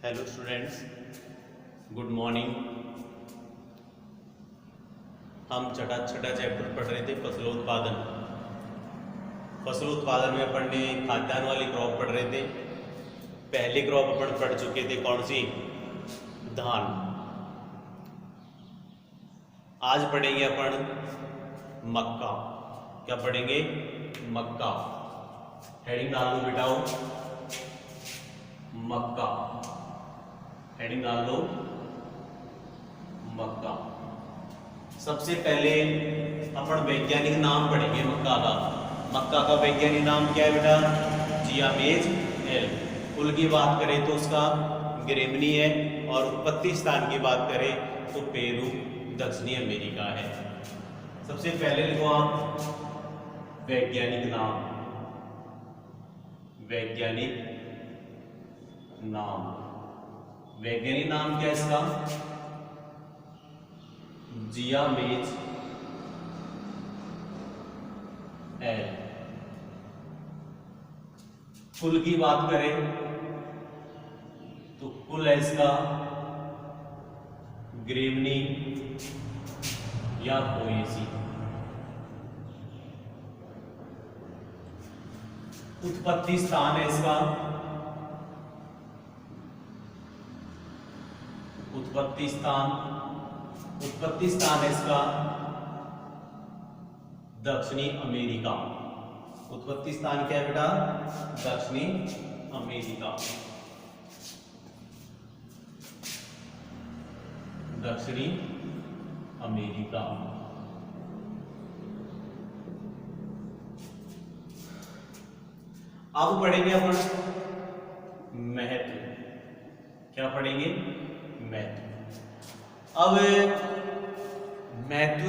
Hello students, good morning. हम छठा chapter पढ़ रहे थे फसलोत्पादन। फसलोत्पादन में अपन ने खाद्यान्न वाली क्रॉप पढ़ रहे थे। पहली क्रॉप अपन पढ़ चुके थे, कौन सी? धान। आज पढ़ेंगे अपन मक्का। क्या पढ़ेंगे? मक्का। हेडिंग डाल दो बेटाओ, मक्का। हेडिंग डाल दो, मक्का। सबसे पहले अपन वैज्ञानिक नाम पढ़ेंगे मक्का का। मक्का का वैज्ञानिक नाम क्या है बेटा? जियामेज एल। कुल की बात करें तो उसका ग्रेमनी है, और उत्पत्ति स्थान की बात करें तो पेरू, दक्षिणी अमेरिका है। सबसे पहले लिखो आप वैज्ञानिक नाम। वैज्ञानिक नाम, वैज्ञानिक नाम क्या है इसका? जियामेज एल। कुल की बात करें तो कुल है इसका ग्रेमनी या पोएसी। उत्पत्ति स्थान है इसका, उत्पत्ति स्थान है इसका दक्षिणी अमेरिका। उत्पत्ति स्थान क्या है बेटा? दक्षिणी अमेरिका। दक्षिणी अमेरिका। अब पढ़ेंगे अपन महत्व। क्या पढ़ेंगे? महत्व। अब महत्व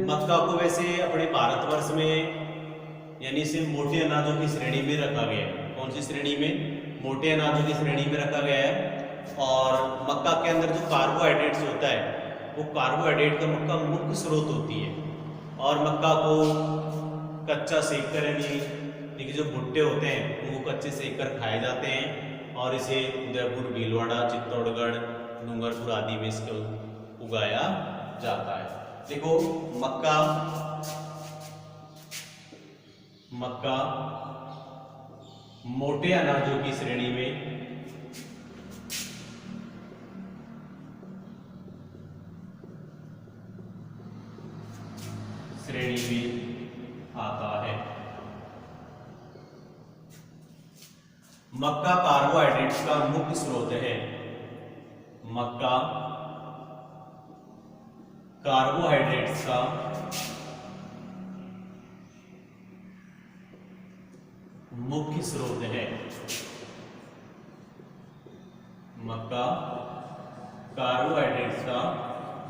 मक्का को वैसे अपने भारतवर्ष में यानी से मोटे अनाजों की श्रेणी में रखा गया है। कौन सी श्रेणी में? मोटे अनाजों की श्रेणी में रखा गया है। और मक्का के अंदर जो कार्बोहाइड्रेट्स होता है वो कार्बोहाइड्रेट का मक्का मुख्य स्रोत होती है। और मक्का को कच्चा सेक कर यानी जो भुट्टे होते हैं उनको कच्चे सेक कर खाए जाते हैं। और इसे उदयपुर, भीलवाड़ा, चित्तौड़गढ़, डूंगरपुर आदि में इसको उगाया जाता है। देखो मक्का मोटे अनाजों की श्रेणी में आता है। मक्का कार्बोहाइड्रेट्स का मुख्य स्रोत है। मक्का कार्बोहाइड्रेट्स का मुख्य स्रोत है। मक्का कार्बोहाइड्रेट्स का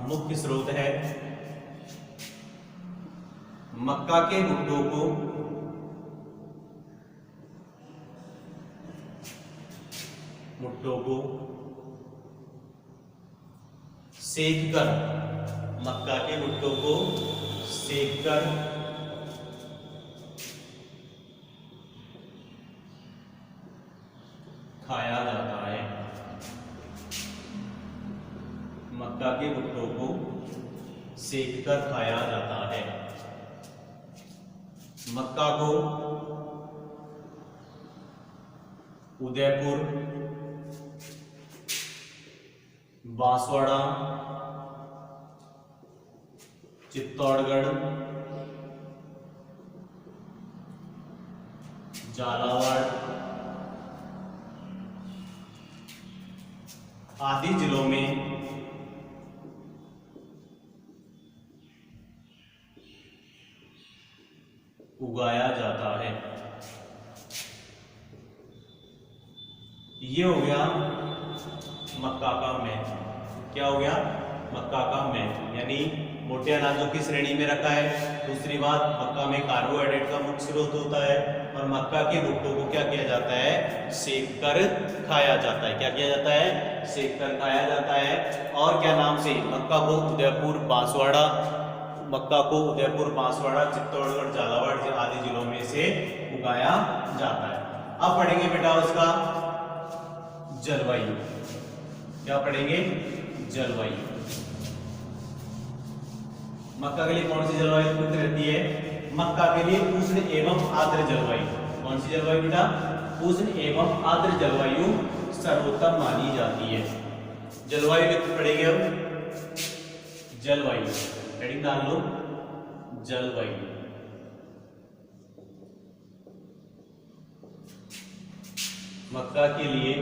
मुख्य स्रोत है। मक्का के भुट्टों को सेक कर, मक्का के भुट्टों को सेक कर खाया जाता है। मक्का के भुट्टों को सेक कर खाया जाता है। मक्का को उदयपुर, बांसवाड़ा, चित्तौड़गढ़, झालावाड़ आदि जिलों में उगाया जाता है। ये हो गया मक्का का महत्व। क्या हो गया? मक्का का महत्व यानी मोटे अनाजों की श्रेणी में रखा है। दूसरी बात, मक्का में कार्बोहाइड्रेट का मुख्य स्रोत होता है। और मक्का के भुट्टों को क्या किया जाता है? सेक कर खाया जाता है। क्या किया जाता है? सेक कर खाया जाता है। और क्या नाम से? मक्का को उदयपुर, बांसवाड़ा, चित्तौड़गढ़, झालावाड़ आदि जिलों में से उगाया जाता है। अब पढ़ेंगे बेटा उसका जलवायु। क्या पढ़ेंगे? जलवायु। मक्का के लिए कौन सी जलवायु उपयुक्त रहती है? मक्का के लिए उष्ण एवं आर्द्र जलवायु। कौन सी जलवायु बेटा? उष्ण एवं आर्द्र जलवायु सर्वोत्तम मानी जाती है। जलवायु लिख पढ़ेंगे अब। जलवायु हेडिंग डाल लो, जलवायु। मक्का के लिए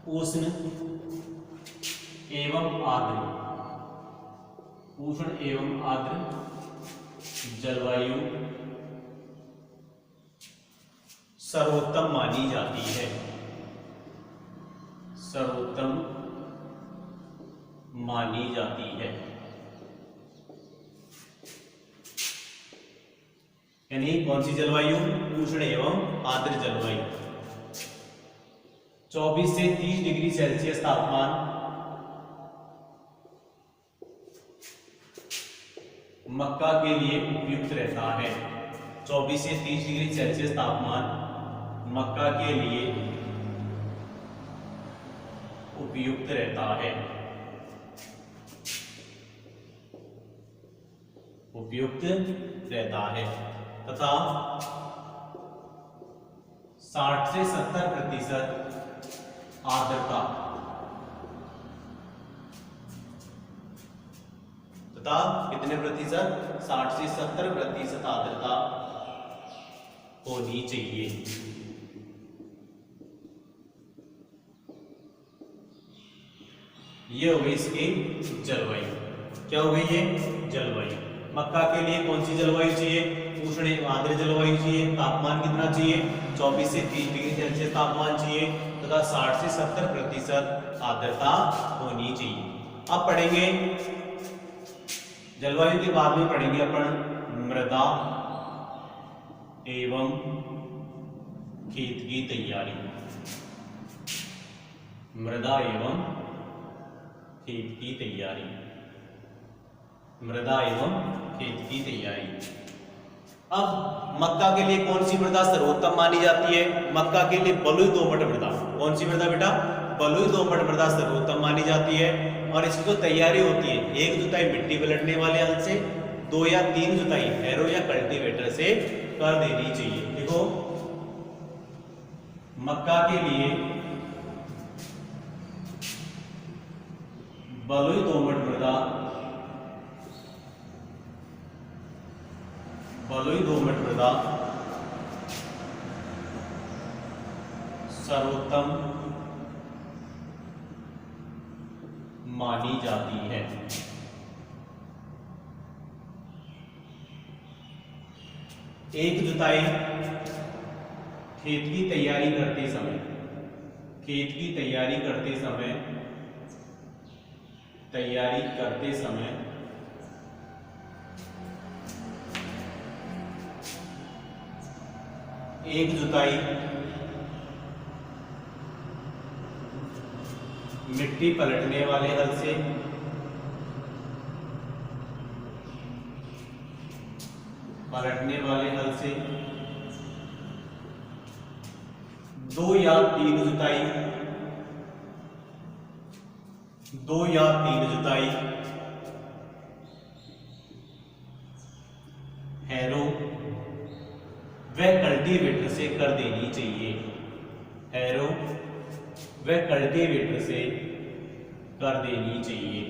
उष्ण एवं आर्द्र, उष्ण एवं आर्द्र जलवायु सर्वोत्तम मानी जाती है। सर्वोत्तम मानी जाती है, यानी कौन सी जलवायु? उष्ण एवं आर्द्र जलवायु। 24 से 30 डिग्री सेल्सियस तापमान मक्का के लिए उपयुक्त रहता है। 24 से 30 डिग्री सेल्सियस तापमान मक्का के लिए उपयुक्त रहता है। उपयुक्त रहता है तथा 60 से 70% आर्द्रता तथा कितने प्रतिशत? 60 से 70% आर्द्रता होनी चाहिए। ये हो गई इसकी जलवायु। क्या हो गई ये? जलवायु। मक्का के लिए कौन सी जलवायु चाहिए? उष्ण एवं आर्द्र जलवायु चाहिए। तापमान कितना चाहिए? 24 से 30 डिग्री सेल्सियस तापमान चाहिए तथा 60 से 70% आर्द्रता होनी चाहिए। अब पढ़ेंगे जलवायु के बाद में पढ़ेंगे अपन मृदा एवं खेत की तैयारी। मृदा एवं खेत की तैयारी। मृदा एवं खेत की तैयारी। अब मक्का के लिए कौन सी मृदा सर्वोत्तम मानी जाती है? मक्का के लिए बलुई दोमट मृदा। कौन सी मृदा बेटा? बलुई दोमट मृदा सर्वोत्तम मानी जाती है। और इसकी जो तैयारी होती है, 1 जुताई मिट्टी पलटने वाले हल से, 2 या 3 जुताई हैरो या कल्टीवेटर से कर देनी चाहिए। देखो मक्का के लिए बलुई दोमट मृदा, बलुई दोमट मृदा सर्वोत्तम मानी जाती है। एक जुताई खेत की तैयारी करते समय, खेत की तैयारी करते समय एक जुताई मिट्टी पलटने वाले हल से, से 2 या 3 जुताई, 2 या 3 जुताई हैरो व कल्टीवेटर से कर देनी चाहिए। हैरो व कल्टीवेटर से कर देनी चाहिए।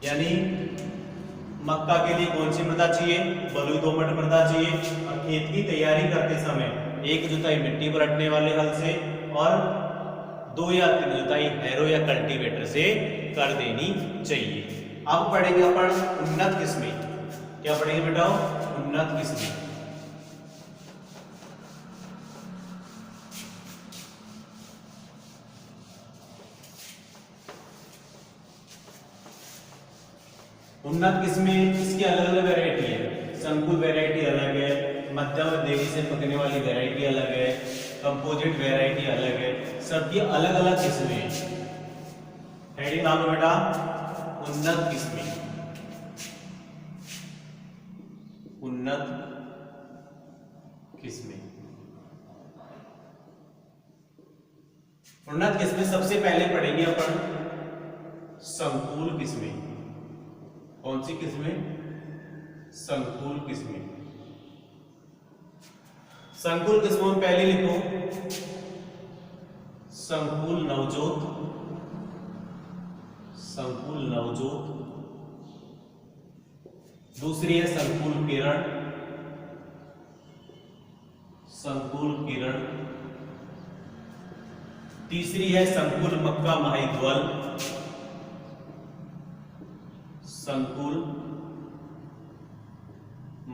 यानी मक्का के लिए कौन सी मृदा चाहिए? बलुई दोमट मृदा चाहिए। और खेत की तैयारी करते समय 1 जुताई मिट्टी पलटने वाले हल से और 2 या 3 जुताई हैरो या कल्टीवेटर से कर देनी चाहिए। अब पढ़ेंगे अपन उन्नत किस्में। क्या पढ़ेंगे बेटा? उन्नत किस्में। उन्नत किस्में इसकी अलग अलग वैरायटी है। संकुल वैरायटी अलग है, मध्यम देरी से पकने वाली वैरायटी अलग है, कंपोजिट वैरायटी अलग है, सबकी अलग अलग किस्में हैं। हेडिंग नाम है बेटा उन्नत किस्में। उन्नत किस्में। उन्नत किस्में सबसे पहले पढ़ेंगे अपन संकुल किस्में। कौन सी किस्में? संकुल किस्में। संकुल किस्मों में पहले लिखो संकुल नवजोत, संकुल नवजोत। दूसरी है संकुल किरण, संकुल किरण। तीसरी है संकुल मक्का माहीध्वल, संकुल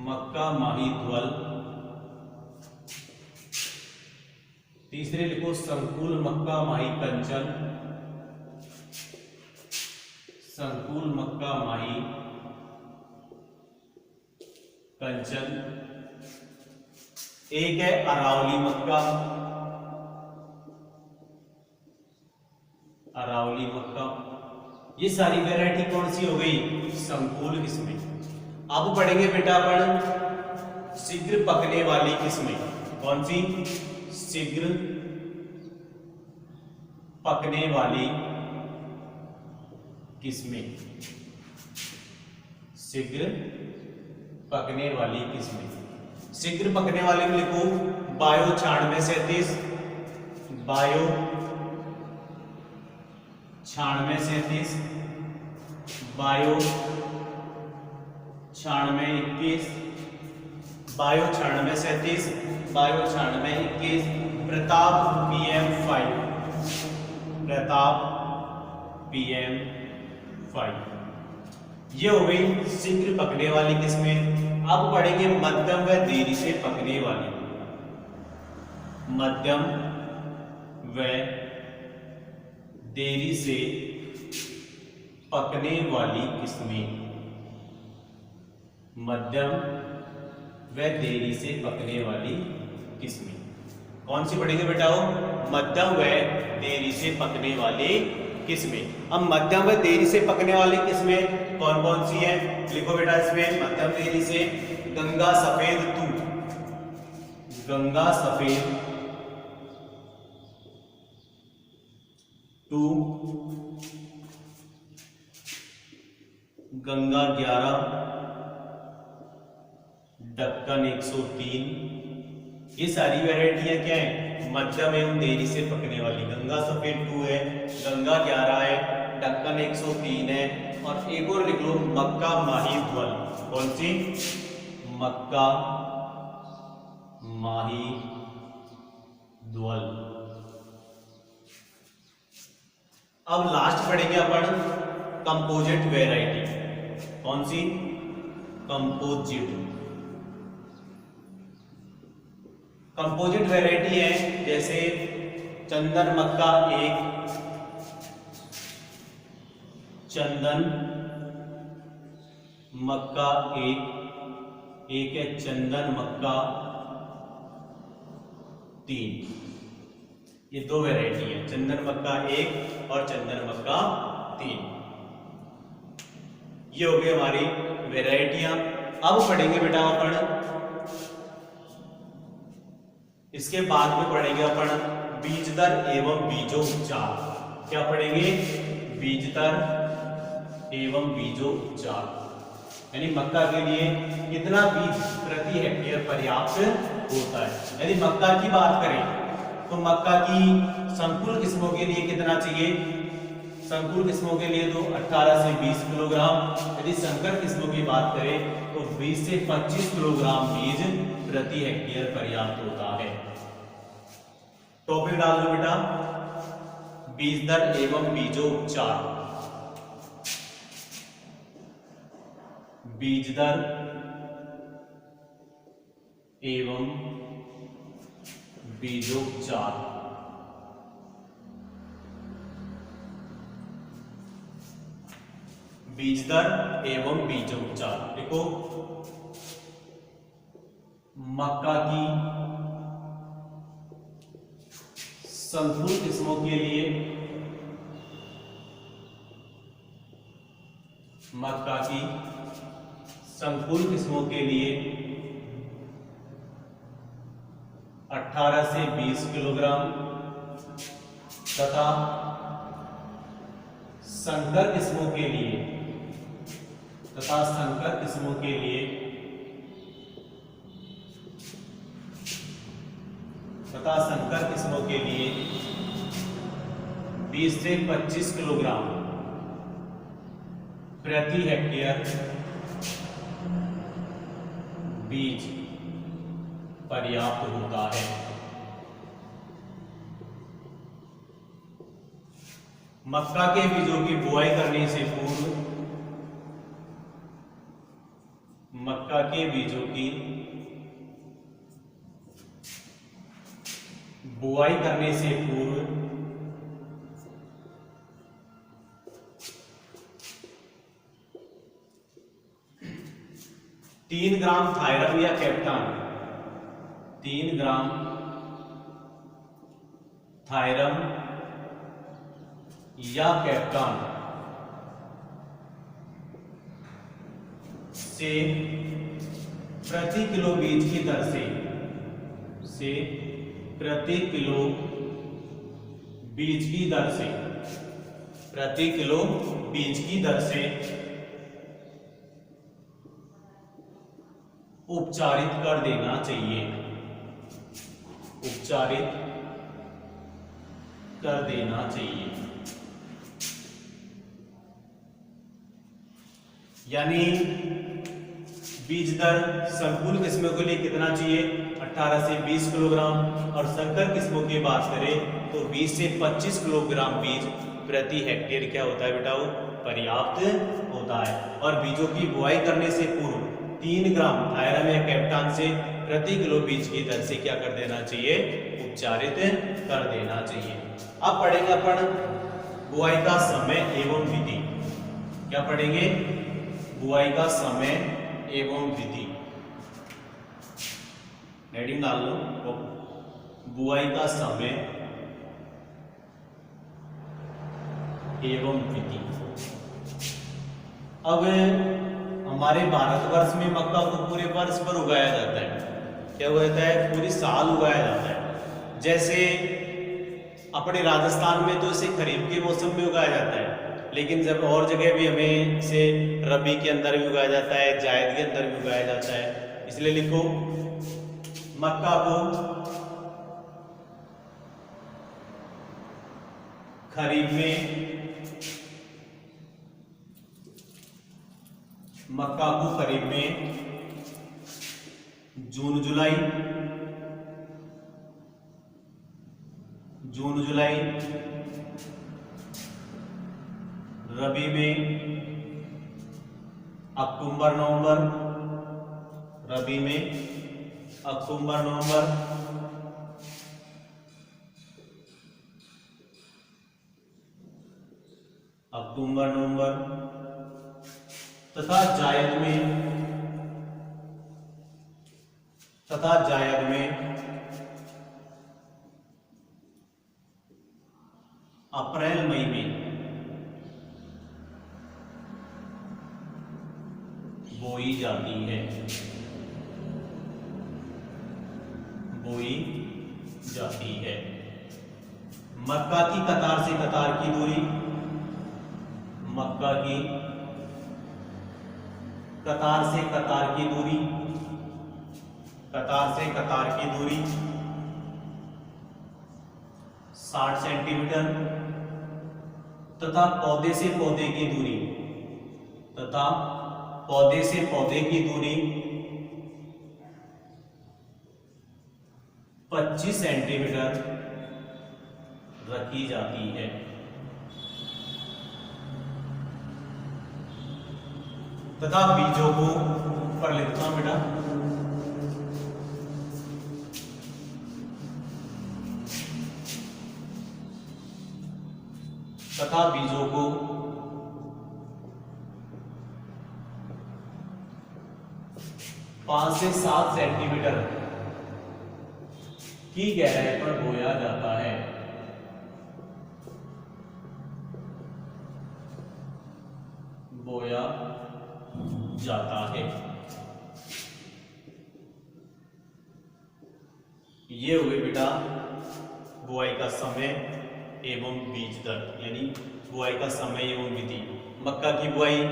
मक्का माहीध्वल। तीसरे लिखो संकुल मक्का माही कंचन, संकुल मक्का माही कंचन। एक है अरावली मक्का, अरावली मक्का। ये सारी वैरायटी कौन सी हो गई? संकुल किस्में। अब पढ़ेंगे बेटा अपन शीघ्र पकने वाली किस्में। कौन सी? शीघ्र पकने वाली किस्में, शीघ्र पकने वाली किस्में। शीघ्र पकने वाले में लिखो bio 9637, bio 9637, bio 9621, bio 9637, bio 9621। Pratap PM5, Pratap PM5। ये हो गई शीघ्र पकने वाली किस्में। अब पढ़ेंगे मध्यम व देरी से पकने वाली, मध्यम व देरी से पकने वाली किस्में, मध्यम व देरी से पकने वाली किस्में। कौन सी पढ़ेंगे बेटा? मध्यम व देरी से पकने वाली किस्में। अब मध्यम व देरी से पकने वाली किस्में कौन कौन सी है? लिखो बेटा इसमें मध्यम देरी से गंगा सफेद तू, गंगा सफेद टू, गंगा 11, ढक्कन 103। ये सारी वैरायटियां क्या है? मध्यम एवं देरी से पकने वाली। गंगा सफेद 2 है, गंगा 11 है, ढक्कन 103 है, और एक और लिख लो मक्का माहीध्वल। कौन सी? मक्का माहीध्वल। अब लास्ट पढ़ेंगे अपन कंपोजिट वैरायटी। कौन सी? कंपोजिट। कंपोजिट वैरायटी है जैसे चंदन मक्का 1, चंदन मक्का 1, एक है चंदन मक्का 3। ये दो वैरायटी है, चंदन मक्का 1 और चंदन मक्का 3। ये हो गई हमारी वैरायटियां। अब पढ़ेंगे बेटा अपन, इसके बाद में पढ़ेंगे अपन बीज दर एवं बीजोपचार। क्या पढ़ेंगे? बीज दर एवं बीजोपचार, यानी मक्का के लिए कितना बीज प्रति हेक्टेयर पर्याप्त होता है। यदि मक्का की बात करें तो मक्का की संकुल किस्मों के लिए कितना चाहिए? संकुल किस्मों के लिए तो 18 से 20 किलोग्राम। यदि संकर किस्मों की बात करें तो 20 से 25 किलोग्राम बीज प्रति हेक्टेयर पर्याप्त होता है। टॉपिक डाल दो बेटा बीज दर एवं बीजोपचार। बीज दर एवं बीजोपचार। बीज दर एवं बीजोपचार देखो, मक्का की संकुल किस्मों के लिए, मक्का की संकुल किस्मों के लिए 18 से 20 किलोग्राम तथा संकर किस्मों के लिए तथा संकर किस्मों के लिए 20 से 25 किलोग्राम प्रति हेक्टेयर बीज पर्याप्त होता है। मक्का के बीजों की बुआई करने से पूर्व मक्का के बीजों की बुआई करने से पूर्व 3 ग्राम थायरम या कैप्टान 3 ग्राम थायरम या कैप्टान से प्रति किलो बीज की दर से प्रति किलो बीज की दर से प्रति किलो बीज की दर से उपचारित कर देना चाहिए। उपचारित कर देना चाहिए। यानी बीज दर संकुल किस्मों के लिए कितना चाहिए? 18 से 20 किलोग्राम और संकर किस्मों की बात करें तो 20 से 25 किलोग्राम बीज प्रति हेक्टेयर क्या होता है बेटा? वो पर्याप्त होता है। और बीजों की बुआई करने से पूर्व 3 ग्राम थायरम या कैप्टान से प्रति किलो बीज की दर से क्या कर देना चाहिए? उपचारित कर देना चाहिए। अब पढ़ेंगे अपन बुआई का समय एवं विधि। क्या पढ़ेंगे? बुआई का समय एवं विधि। हेडिंग डाल लो, बुआई का समय एवं विधि। अब हमारे भारतवर्ष में मक्का को पूरे वर्ष पर उगाया जाता है। क्या उगाया है? पूरी साल उगाया जाता है। जैसे अपने राजस्थान में तो इसे खरीफ के मौसम में उगाया जाता है, लेकिन जब और जगह भी हमें इसे रबी के अंदर भी उगाया जाता है, जायद के अंदर भी उगाया जाता है। इसलिए लिखो मक्का को खरीफ में जून जुलाई रबी में अक्टूबर नवंबर तथा जायद में अप्रैल मई में बोई जाती है। मक्का की कतार से कतार की दूरी, मक्का की कतार से कतार की दूरी 60 सेंटीमीटर तथा पौधे से पौधे की दूरी 25 सेंटीमीटर रखी जाती है। तथा बीजों को पढ़ लेता हूं बेटा। तथा बीजों को 5 से 7 सेंटीमीटर की गहराई पर बोया जाता है। ये हो गई बेटा बुआई का समय एवं बीज दर, यानी बुआई का समय एवं विधि। मक्का की बुआई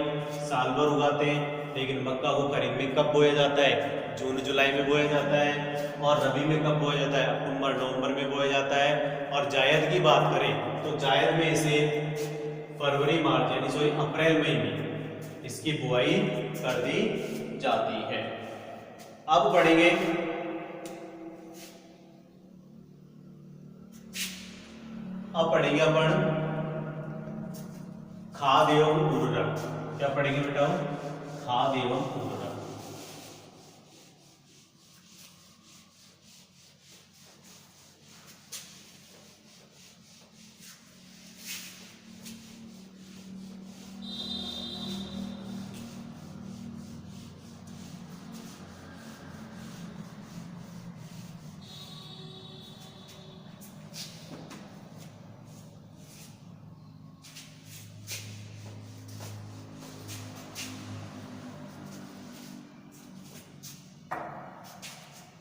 साल भर उगाते हैं, लेकिन मक्का को खरीफ में कब बोया जाता है? जून जुलाई में बोया जाता है। और रबी में कब बोया जाता है? अक्टूबर नवंबर में बोया जाता है। और जायद की बात करें तो जायद में इसे फरवरी मार्च यानी सॉरी अप्रैल मई में इसकी बुआई कर दी जाती है। अब पढ़ेंगे अपन खाद एवं उर्वरक। क्या पढ़ेंगे बेटा? खाद एवं उर्वरक।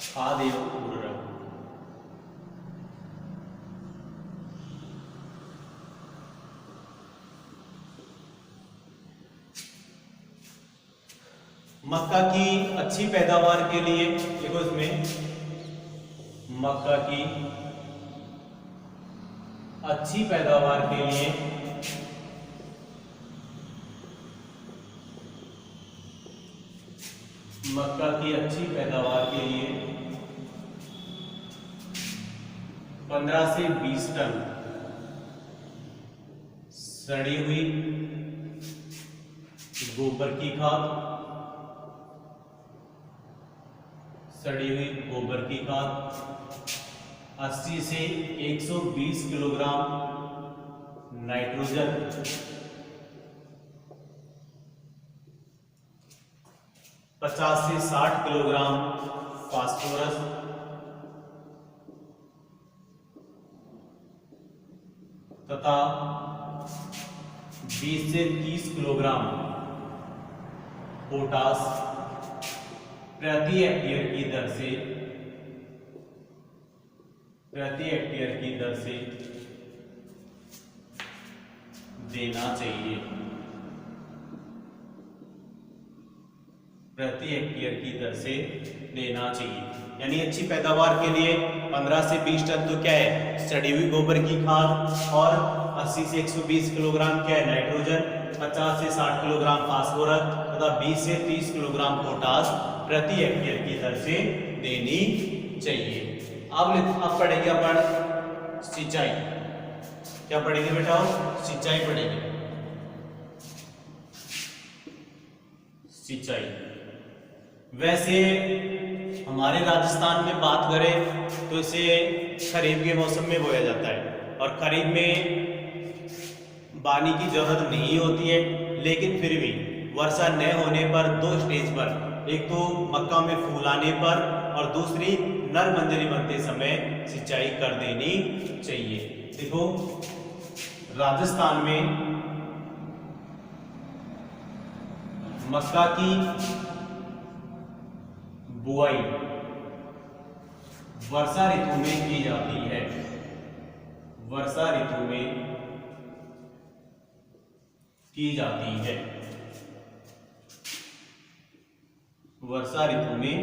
खाद एवं उर्वरक। मक्का की अच्छी पैदावार के लिए देखो इसमें मक्का की अच्छी पैदावार के लिए मक्का की अच्छी पैदावार के लिए 15 से 20 टन सड़ी हुई गोबर की खाद, सड़ी हुई गोबर की खाद 80 से 120 किलोग्राम नाइट्रोजन, 50 से 60 किलोग्राम फास्फोरस तथा 20 से 30 किलोग्राम पोटास प्रति हेक्टेयर की दर से देना चाहिए। प्रति हेक्टेयर की दर से देना चाहिए। यानी अच्छी पैदावार के लिए 15 से 20 टन तो क्या है? सड़ी हुई गोबर की खाद, और 80 से 120 किलोग्राम क्या है? नाइट्रोजन, 50 से 60 किलोग्राम फास्फोरस तथा 20 से 30 किलोग्राम पोटास प्रति हेक्टेयर की दर से देनी चाहिए। अब पढ़ेंगे अपन सिंचाई। क्या पढ़ेंगे बेटा? सिंचाई पढ़ेंगे। सिंचाई वैसे हमारे राजस्थान में बात करें तो इसे खरीफ के मौसम में बोया जाता है, और खरीफ में पानी की जरूरत नहीं होती है, लेकिन फिर भी वर्षा न होने पर दो स्टेज पर, एक तो मक्का में फूल आने पर और दूसरी नर मंजरी बनते समय सिंचाई कर देनी चाहिए। देखो राजस्थान में मक्का की बुआई वर्षा ऋतु में की जाती है। वर्षा ऋतु में की जाती है। वर्षा ऋतु में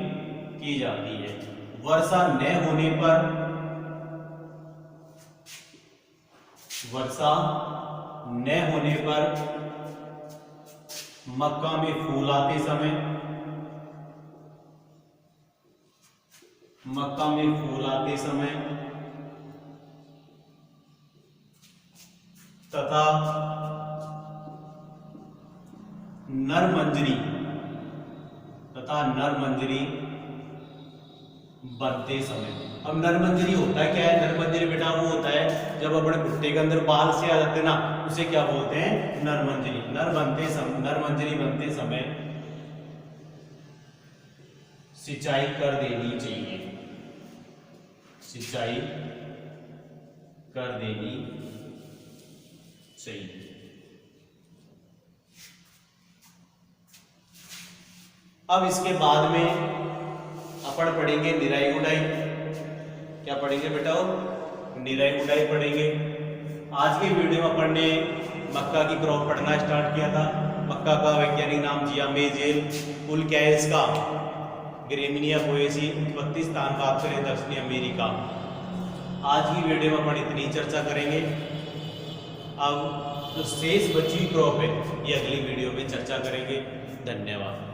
की जाती है। वर्षा न होने पर मक्का में फूल आते समय तथा नर मंजरी बनते समय। अब नर मंजरी होता है क्या है? नर मंजरी बेटा वो होता है जब अपने भुट्टे के अंदर बाल से आ जाते हैं ना, उसे क्या बोलते हैं? नर मंजरी। नर मंजरी बनते समय सिंचाई कर देनी चाहिए। सिंचाई कर देनी चाहिए। अब इसके बाद में अपन पढ़ेंगे निराई गुड़ाई। क्या पढ़ेंगे बेटा? निराई गुड़ाई पढ़ेंगे। आज की वीडियो में अपन ने मक्का की क्रॉप पढ़ना स्टार्ट किया था। मक्का का वैज्ञानिक नाम जियामेजेल, कुल क्या है इसका? ग्रेमिनिया पोएसी, उत्पत्ति स्थान बात करें दक्षिणी अमेरिका। आज की वीडियो में अपन इतनी चर्चा करेंगे। अब जो शेष बची हुई क्रॉप है ये अगली वीडियो में चर्चा करेंगे। धन्यवाद।